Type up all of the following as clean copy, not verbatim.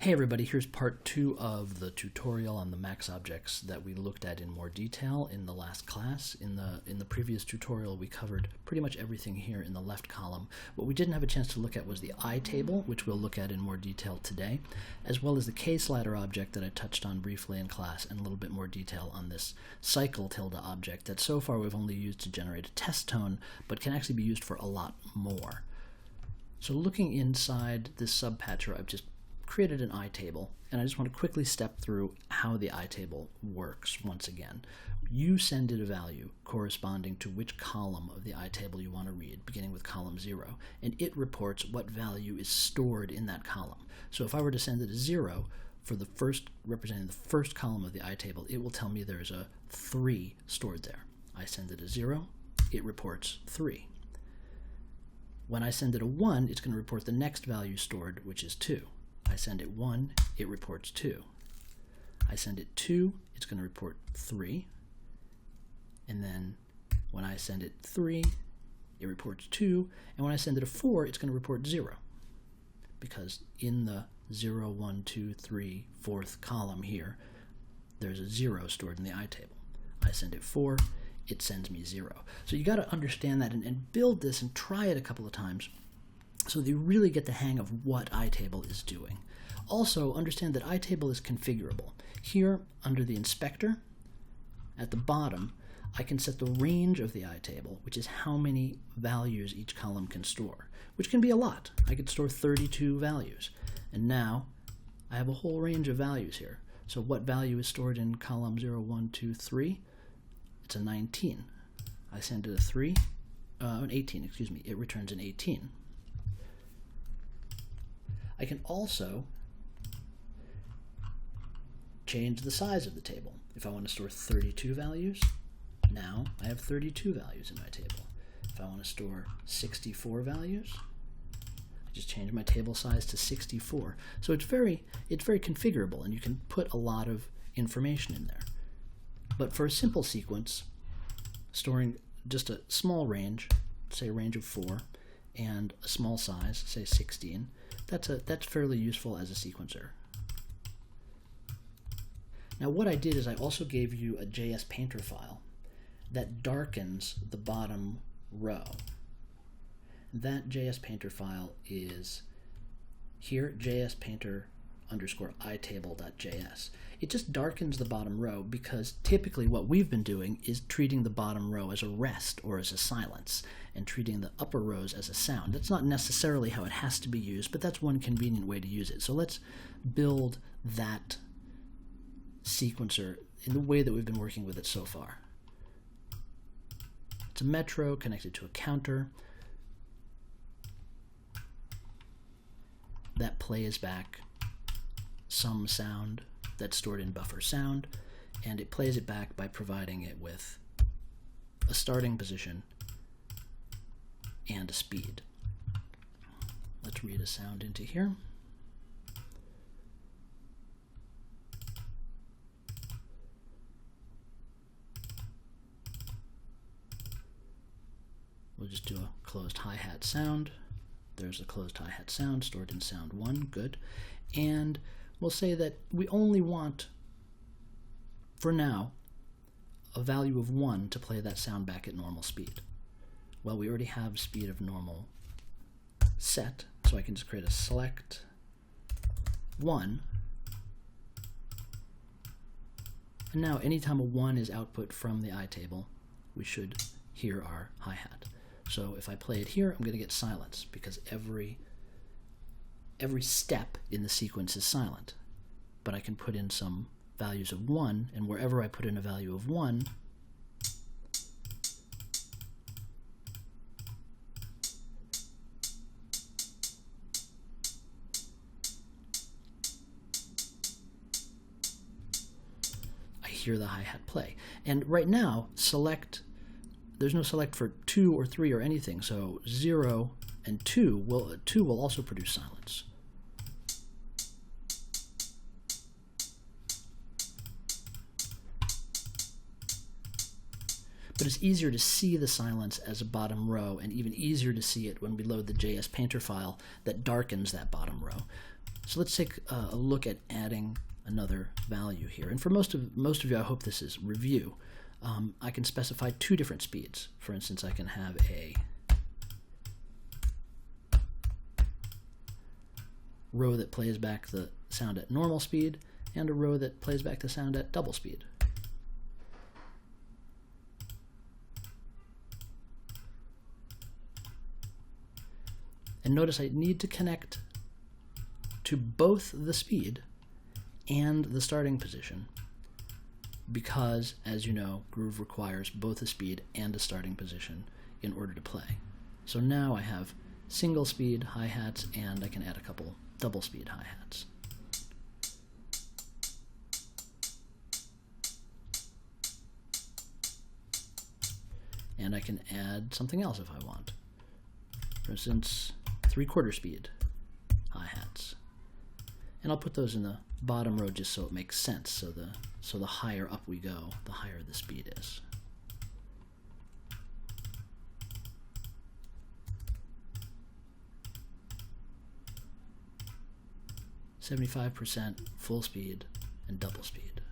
Hey everybody, here's part 2 of the tutorial on the max objects that we looked at in more detail in the last class. In the previous tutorial we covered pretty much everything here in the left column. What we didn't have a chance to look at was the iTable, which we'll look at in more detail today, as well as the kslider object that I touched on briefly in class, and a little bit more detail on this cycle tilde object that so far we've only used to generate a test tone, but can actually be used for a lot more. So looking inside this subpatcher, I've just created an iTable, and I just want to quickly step through how the iTable works once again. You send it a value corresponding to which column of the iTable you want to read, beginning with column 0, and it reports what value is stored in that column. So if I were to send it a 0 for the first, representing the first column of the iTable, it will tell me there's a 3 stored there. I send it a 0, it reports 3. When I send it a 1, it's going to report the next value stored, which is 2. I send it 1, it reports 2. I send it 2, it's going to report 3. And then when I send it 3, it reports 2. And when I send it a 4, it's going to report 0. Because in the 0, 1, 2, 3, 4th column here, there's a 0 stored in the iTable. I send it 4, it sends me 0. So you got to understand that and build this and try it a couple of times, so that you really get the hang of what iTable is doing. Also, understand that iTable is configurable. Here, under the inspector, at the bottom, I can set the range of the iTable, which is how many values each column can store, which can be a lot. I could store 32 values. And now, I have a whole range of values here. So what value is stored in column 0, 1, 2, 3? It's a 19. I send it a 3, an 18, excuse me. It returns an 18. I can also change the size of the table. If I want to store 32 values, now I have 32 values in my table. If I want to store 64 values, I just change my table size to 64. So it's very configurable, and you can put a lot of information in there. But for a simple sequence, storing just a small range, say a range of 4, and a small size, say 16, that's fairly useful as a sequencer. Now what I did is I also gave you a JS Painter file that darkens the bottom row. That JS Painter file is here, jspainter_itable.js. It just darkens the bottom row because typically what we've been doing is treating the bottom row as a rest or as a silence, and treating the upper rows as a sound. That's not necessarily how it has to be used, but that's one convenient way to use it. So let's build that sequencer in the way that we've been working with it so far. It's a metro connected to a counter that plays back some sound that's stored in buffer sound, and it plays it back by providing it with a starting position and a speed. Let's read a sound into here. We'll just do a closed hi-hat sound. There's a closed hi-hat sound stored in sound 1, good. And we'll say that we only want, for now, a value of 1 to play that sound back at normal speed. Well, we already have speed of normal set, so I can just create a select 1. And now anytime a 1 is output from the iTable, we should hear our hi-hat. So if I play it here, I'm going to get silence because every step in the sequence is silent. But I can put in some values of 1, and wherever I put in a value of 1, I hear the hi-hat play. And right now, there's no select for 2 or 3 or anything, so 0 and 2 will also produce silence. But it's easier to see the silence as a bottom row, and even easier to see it when we load the JS Painter file that darkens that bottom row. So let's take a look at adding another value here. And for most of you, I hope this is review. I can specify two different speeds. For instance, I can have a row that plays back the sound at normal speed and a row that plays back the sound at double speed. And notice I need to connect to both the speed and the starting position because, as you know, Groove requires both a speed and a starting position in order to play. So now I have single speed hi-hats and I can add a couple double speed hi-hats. And I can add something else if I want. For instance, 3/4 speed hi-hats. And I'll put those in the bottom row just so it makes sense. So the higher up we go, the higher the speed is. %, full speed, and double speed.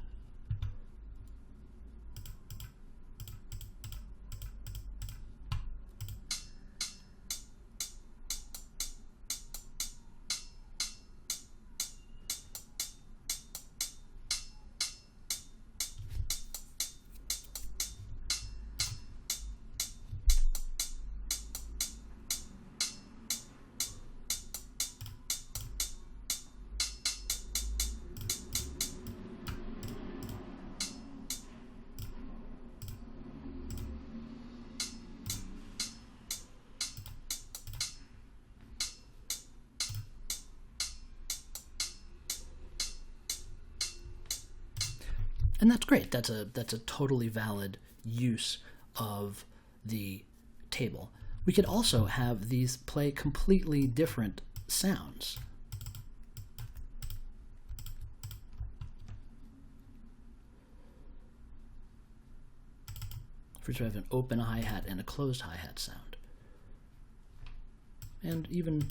And that's great. That's a totally valid use of the table. We could also have these play completely different sounds. First, we have an open hi-hat and a closed hi-hat sound. And even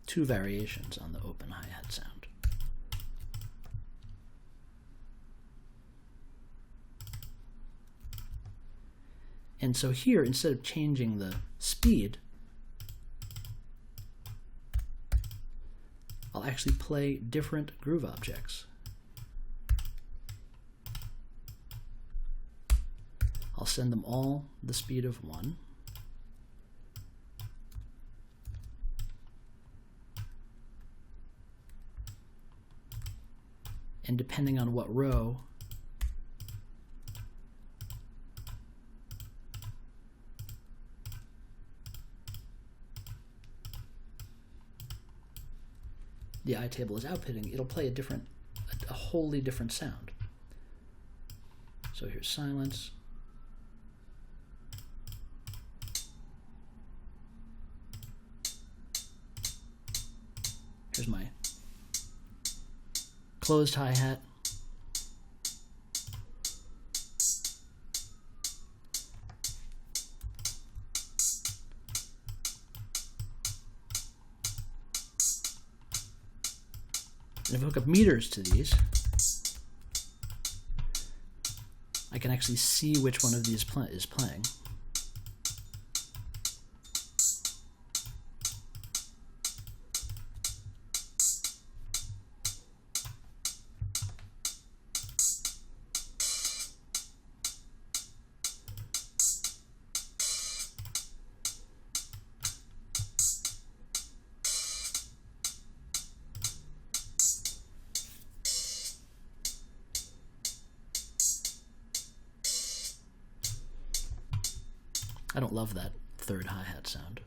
two variations on the open hi-hat sound. And so here, instead of changing the speed, I'll actually play different groove objects. I'll send them all the speed of 1. And depending on what row, the iTable is outputting, it'll play a wholly different sound. So here's silence. Here's my closed hi-hat. And if I hook up meters to these, I can actually see which one of these is playing. I don't love that third hi-hat sound.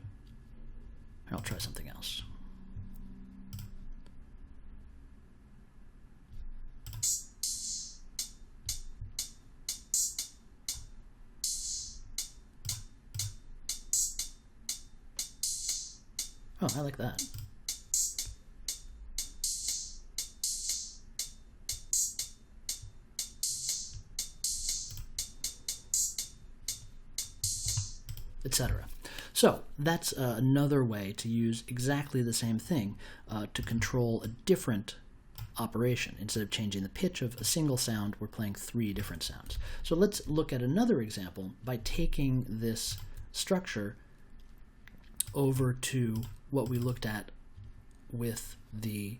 I'll try something else. Oh, I like that. Etc. So that's another way to use exactly the same thing to control a different operation. Instead of changing the pitch of a single sound, we're playing 3 different sounds. So let's look at another example by taking this structure over to what we looked at with the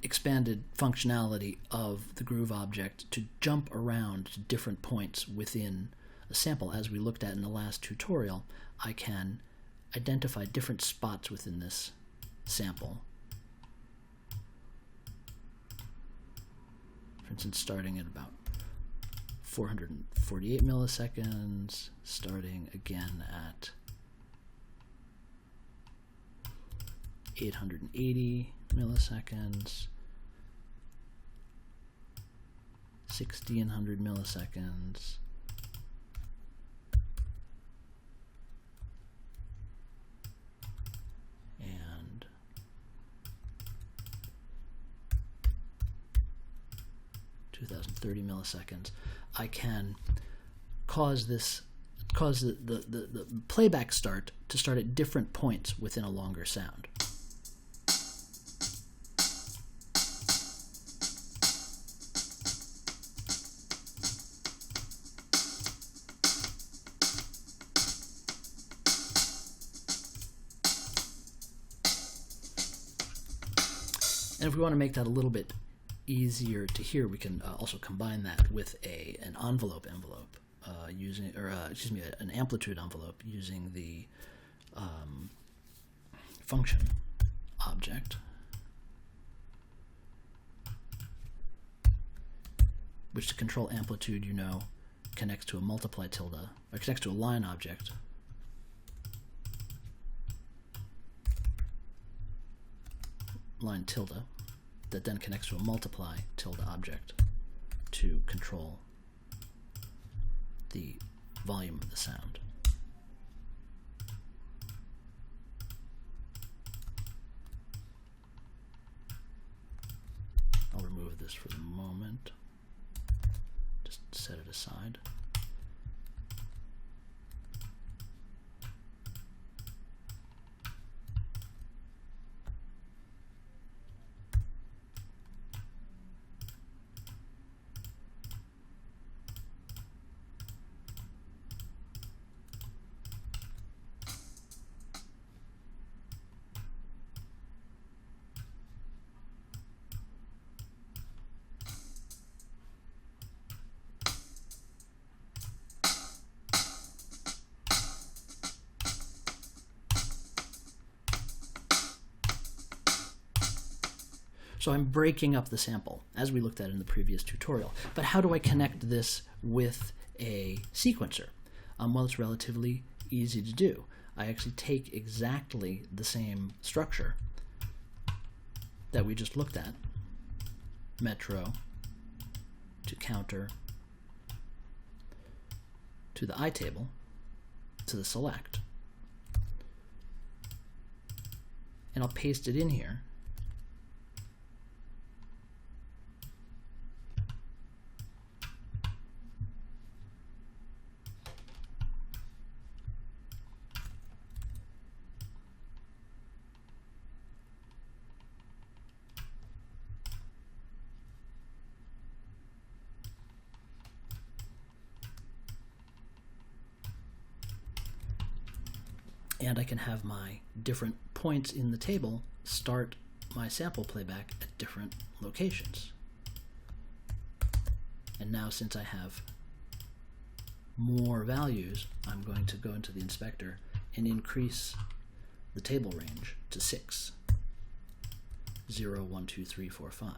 expanded functionality of the groove object to jump around to different points within a sample. As we looked at in the last tutorial, I can identify different spots within this sample. For instance, starting at about 448 milliseconds, starting again at 880 milliseconds, 60 and 100 milliseconds, and 2030 milliseconds. I can cause the playback start to start at different points within a longer sound. And if we want to make that a little bit easier to hear, we can also combine that with an envelope using, or excuse me, an amplitude envelope using the function object, which to control amplitude, you know, connects to a multiply tilde, or connects to a line object. Line tilde, that then connects to a multiply tilde object to control the volume of the sound. I'll remove this for the moment. Just set it aside. So I'm breaking up the sample, as we looked at in the previous tutorial. But how do I connect this with a sequencer? Well, it's relatively easy to do. I actually take exactly the same structure that we just looked at, metro to counter to the iTable to the select, and I'll paste it in here. And I can have my different points in the table start my sample playback at different locations. And now, since I have more values, I'm going to go into the inspector and increase the table range to 6. 0, 1, 2, 3, 4, 5.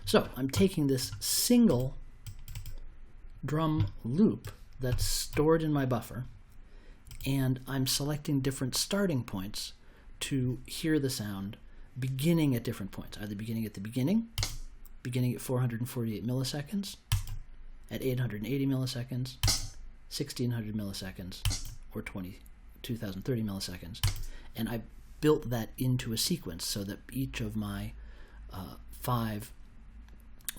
So I'm taking this single drum loop that's stored in my buffer, and I'm selecting different starting points to hear the sound beginning at different points, either beginning at the beginning at 448 milliseconds, at 880 milliseconds, 1600 milliseconds, or 2030 milliseconds. And I built that into a sequence so that each of my 5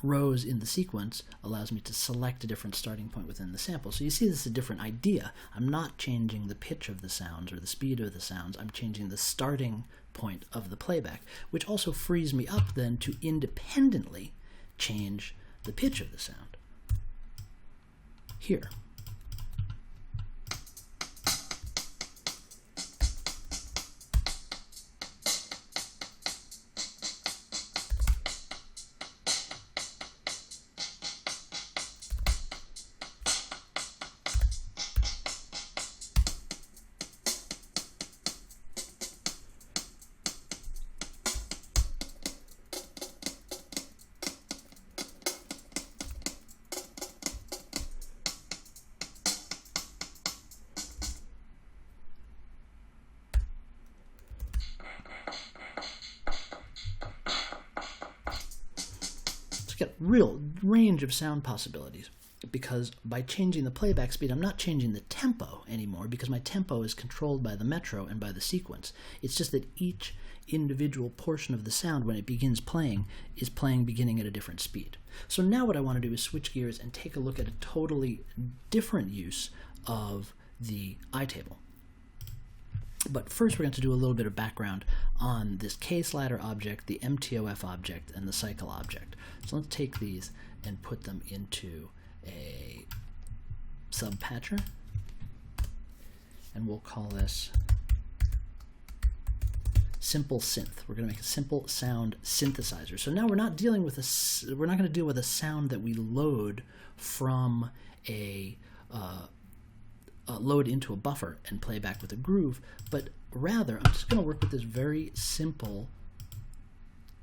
rows in the sequence allows me to select a different starting point within the sample. So you see this is a different idea. I'm not changing the pitch of the sounds or the speed of the sounds. I'm changing the starting point of the playback, which also frees me up then to independently change the pitch of the sound. Here. Get a real range of sound possibilities, because by changing the playback speed, I'm not changing the tempo anymore, because my tempo is controlled by the metro and by the sequence. It's just that each individual portion of the sound, when it begins playing, is playing beginning at a different speed. So now what I want to do is switch gears and take a look at a totally different use of the iTable. But first we're going to do a little bit of background on this kslider object, the MTOF object, and the cycle object. So let's take these and put them into a subpatcher, and we'll call this simple synth. We're going to make a simple sound synthesizer. So now we're not dealing with we're not going to deal with a sound that we load from a load into a buffer and play back with a groove, but rather I'm just going to work with this very simple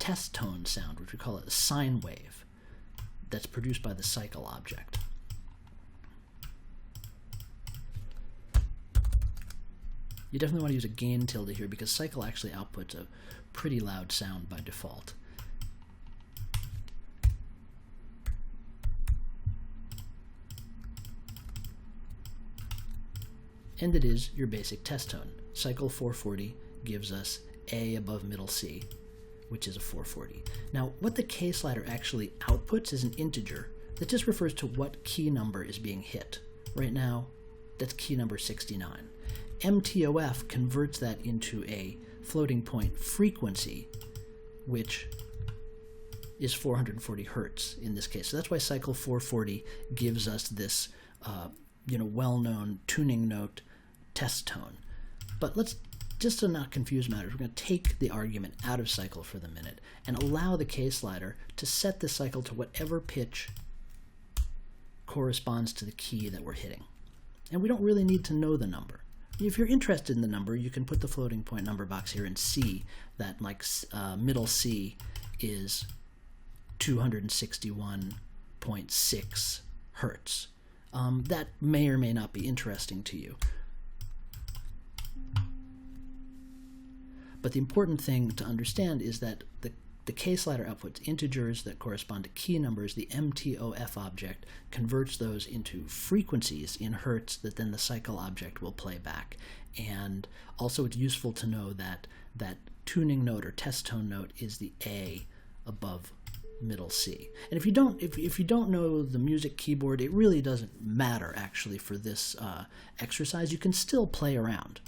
test tone sound, which we call a sine wave, that's produced by the cycle object. You definitely want to use a gain tilde here, because cycle actually outputs a pretty loud sound by default. And it is your basic test tone. Cycle 440 gives us A above middle C, which is a 440. Now, what the kslider actually outputs is an integer that just refers to what key number is being hit. Right now, that's key number 69. MTOF converts that into a floating point frequency, which is 440 hertz in this case. So that's why cycle 440 gives us this well-known tuning note test tone. But let's, just to not confuse matters, we're going to take the argument out of cycle for the minute and allow the kslider to set the cycle to whatever pitch corresponds to the key that we're hitting. And we don't really need to know the number. If you're interested in the number, you can put the floating point number box here and see that middle C is 261.6 hertz. That may or may not be interesting to you. But the important thing to understand is that the kslider outputs integers that correspond to key numbers. The MTOF object converts those into frequencies in hertz that then the cycle object will play back. And also it's useful to know that that tuning note or test tone note is the A above middle C. And if you don't know the music keyboard, it really doesn't matter actually for this exercise. You can still play around.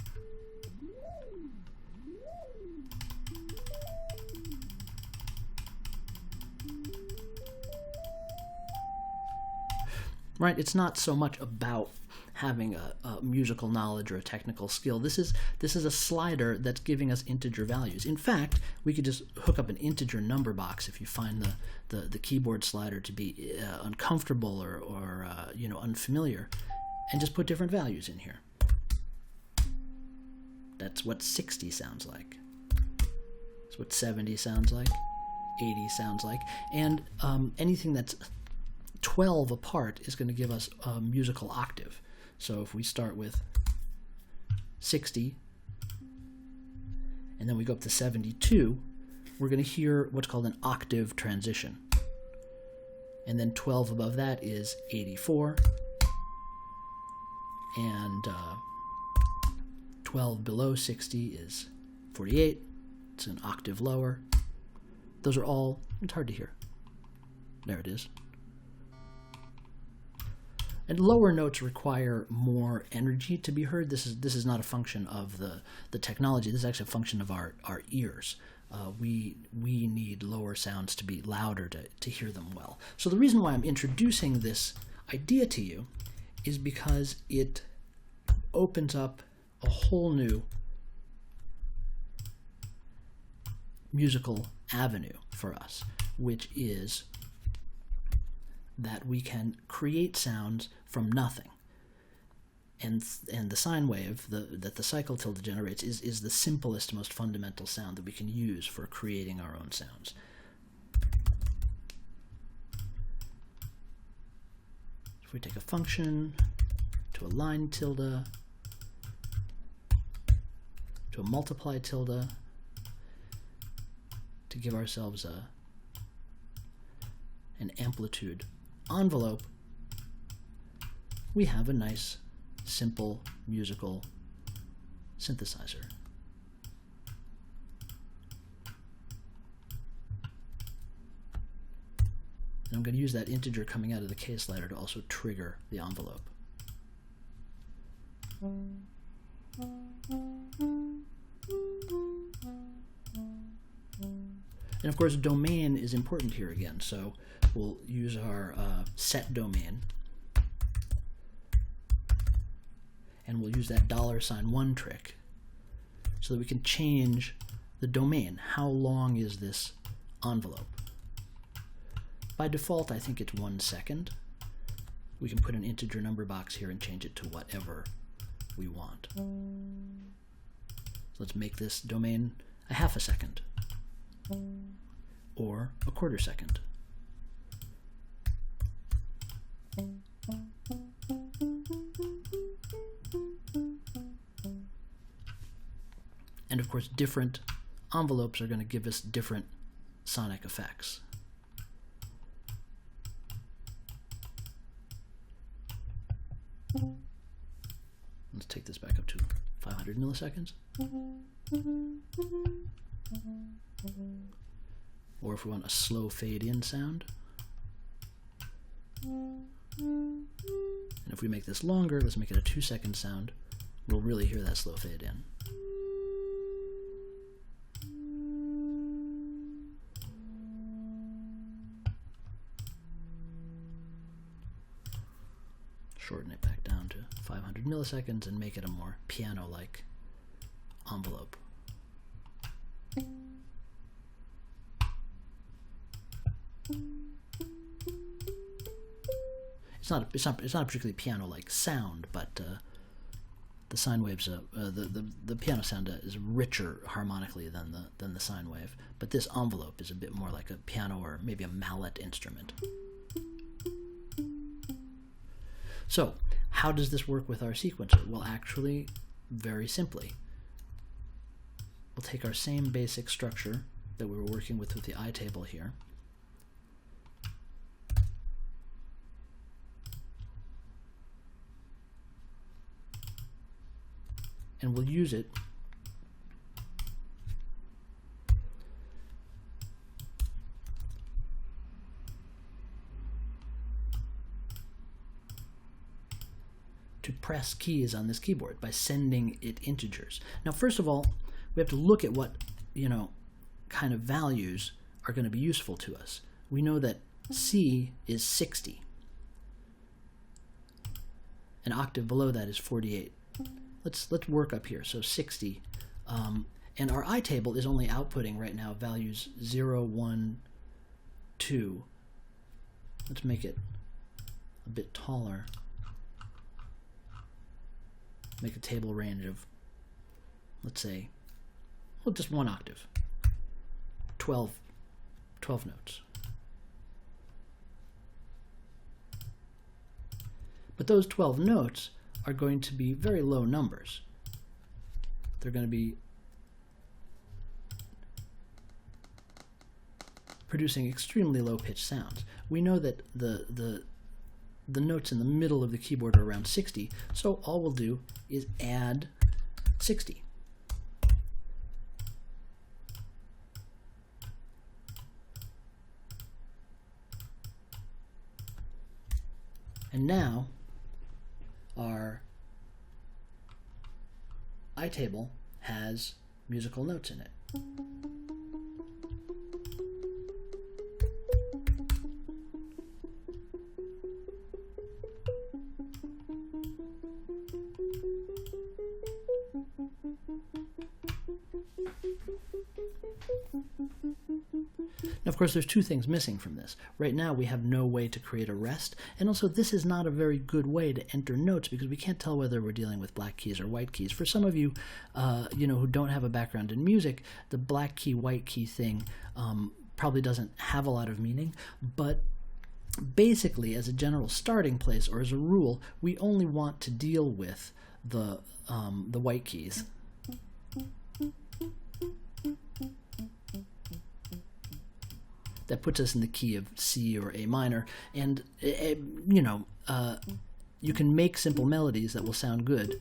Right? It's not so much about having a musical knowledge or a technical skill. This is a slider that's giving us integer values. In fact, we could just hook up an integer number box if you find the keyboard slider to be uncomfortable or unfamiliar, and just put different values in here. That's what 60 sounds like. That's what 70 sounds like. 80 sounds like, and anything that's 12 apart is going to give us a musical octave. So if we start with 60 and then we go up to 72, we're going to hear what's called an octave transition. And then 12 above that is 84, and 12 below 60 is 48. It's an octave lower. Those are all, it's hard to hear. There it is. And lower notes require more energy to be heard. This is not a function of the technology. This is actually a function of our ears. We need lower sounds to be louder to hear them well. So the reason why I'm introducing this idea to you is because it opens up a whole new musical avenue for us, which is that we can create sounds from nothing. And the sine wave that the cycle tilde generates is the simplest, most fundamental sound that we can use for creating our own sounds. If we take a function to a line tilde, to a multiply tilde, to give ourselves an amplitude envelope, we have a nice, simple musical synthesizer. And I'm going to use that integer coming out of the kslider to also trigger the envelope. And of course, domain is important here again, so we'll use our set domain, and we'll use that $1 trick so that we can change the domain. How long is this envelope? By default, I think it's 1 second. We can put an integer number box here and change it to whatever we want. So let's make this domain a half a second, or a quarter second. And of course, different envelopes are going to give us different sonic effects. Let's take this back up to 500 milliseconds. Or if we want a slow fade in sound. And if we make this longer, let's make it a 2-second sound, we'll really hear that slow fade in. Shorten it back down to 500 milliseconds and make it a more piano-like envelope. It's not a particularly piano-like sound, but the sine waves, the piano sound is richer harmonically than the sine wave. But this envelope is a bit more like a piano or maybe a mallet instrument. So, how does this work with our sequencer? Well, actually, very simply. We'll take our same basic structure that we were working with the iTable here. And we'll use it to press keys on this keyboard by sending it integers. Now, first of all, we have to look at what, kind of values are going to be useful to us. We know that C is 60. An octave below that is 48. Let's work up here. So 60. And our iTable is only outputting right now values 0, 1, 2. Let's make it a bit taller. Make a table range of, let's say, well, just 1 octave. 12 12 notes. But those 12 notes are going to be very low numbers. They're going to be producing extremely low-pitched sounds. We know that the notes in the middle of the keyboard are around 60, so all we'll do is add 60. And now our iTable has musical notes in it. Now, of course, there's two things missing from this. Right now, we have no way to create a rest, and also this is not a very good way to enter notes because we can't tell whether we're dealing with black keys or white keys. For some of you, who don't have a background in music, the black key, white key thing probably doesn't have a lot of meaning, but basically, as a general starting place or as a rule, we only want to deal with the white keys. That puts us in the key of C or A minor, and you can make simple melodies that will sound good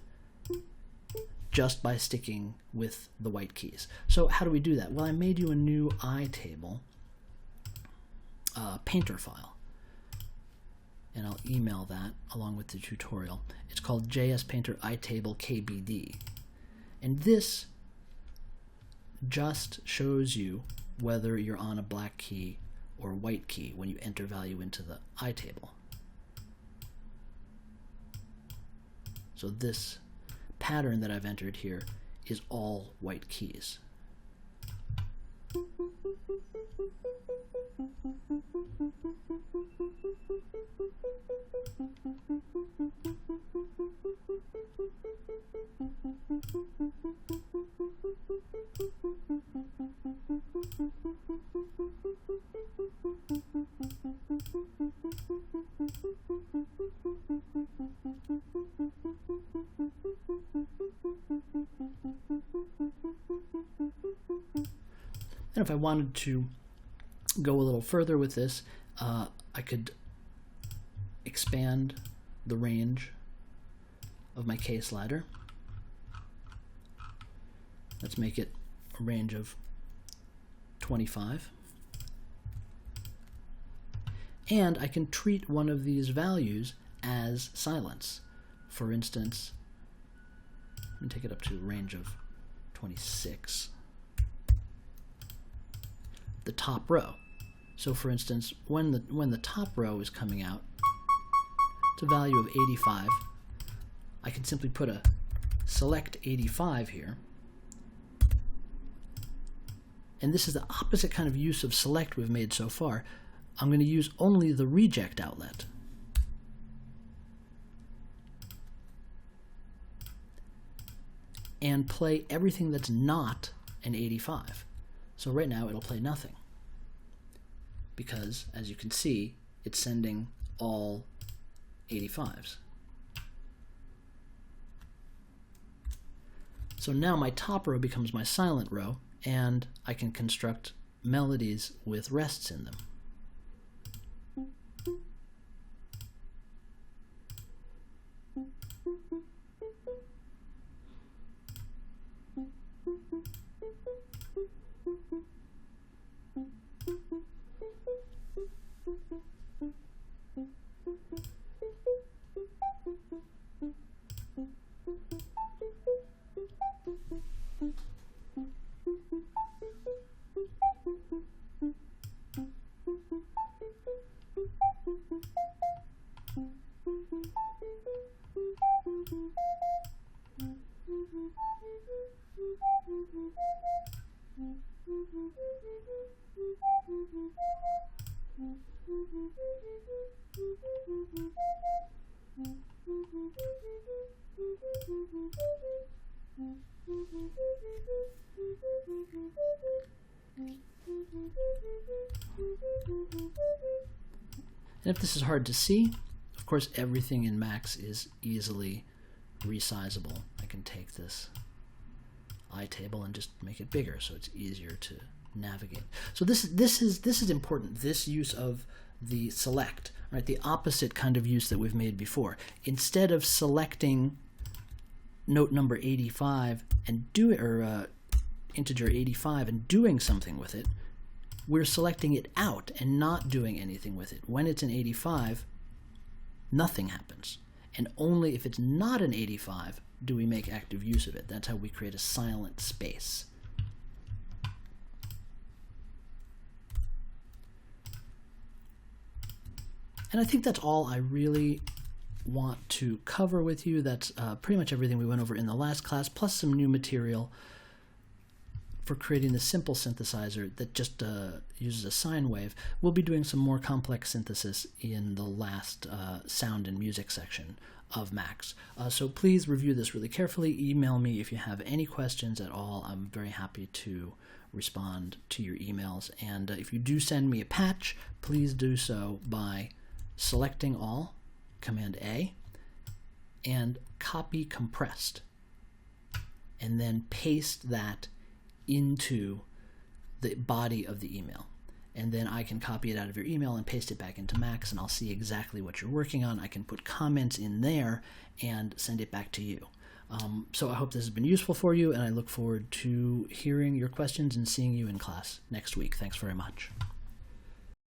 just by sticking with the white keys. So how do we do that? Well, I made you a new iTable painter file, and I'll email that along with the tutorial. It's called JS Painter iTable KBD, and this just shows you whether you're on a black key or white key when you enter value into the iTable. So this pattern that I've entered here is all white keys. And if I wanted to go a little further with this, I could expand the range of my kslider. Let's make it a range of 25. And I can treat one of these values as silence. For instance, let me take it up to a range of 26. The top row. So for instance, when the top row is coming out, it's a value of 85. I can simply put a select 85 here. And this is the opposite kind of use of select we've made so far. I'm going to use only the reject outlet. And play everything that's not an 85. So right now it'll play nothing, because as you can see, it's sending all 85s. So now my top row becomes my silent row, and I can construct melodies with rests in them. And if this is hard to see, of course, everything in Max is easily resizable. I can take this iTable and just make it bigger so it's easier to navigate. So this is important, this use of the select, right? The opposite kind of use that we've made before. Instead of selecting note number 85 and integer 85 and doing something with it, we're selecting it out and not doing anything with it. When it's an 85, nothing happens. And only if it's not an 85 do we make active use of it. That's how we create a silent space. And I think that's all I really want to cover with you. That's pretty much everything we went over in the last class, plus some new material for creating the simple synthesizer that just uses a sine wave. We'll be doing some more complex synthesis in the last sound and music section of Max. So please review this really carefully. Email me if you have any questions at all. I'm very happy to respond to your emails. And if you do send me a patch, please do so by selecting all, Command A, and copy compressed, and then paste that into the body of the email. And then I can copy it out of your email and paste it back into Max, and I'll see exactly what you're working on. I can put comments in there and send it back to you. So I hope this has been useful for you, and I look forward to hearing your questions and seeing you in class next week. Thanks very much.